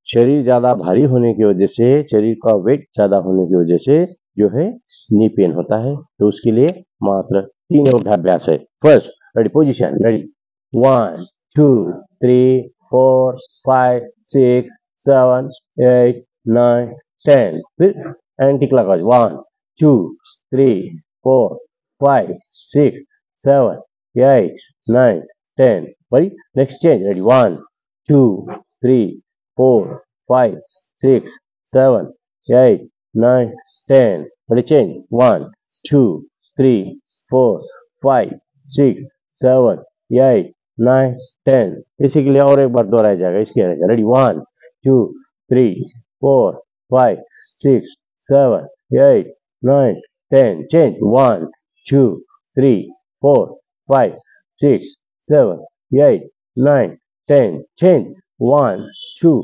शरीर ज्यादा भारी होने की वजह से, शरीर का वेट ज्यादा होने की वजह से जो है नी पेन होता है। तो उसके लिए मात्र 3 योगाभ्यास है। First, ready, position, ready, 1 2 3 4 5 6 7 8 9 10। फिर एंटी क्लॉकवाइज, 1 2 3 4 5 6 7 8 9 10। वही next change, ready, 1 2 3 4 5 6 7 8 9 10। ready, change, 1 2 3 4 5 6 7 8 9 10। इसी के लिए और एक बार दोहराया जाएगा, इसके रहेगा, रेडी, 1 2 3 4 5 6 7 8 9 10। चेंज, 1 2 3 4 5 6 7 8 9 10। चेंज, 1 2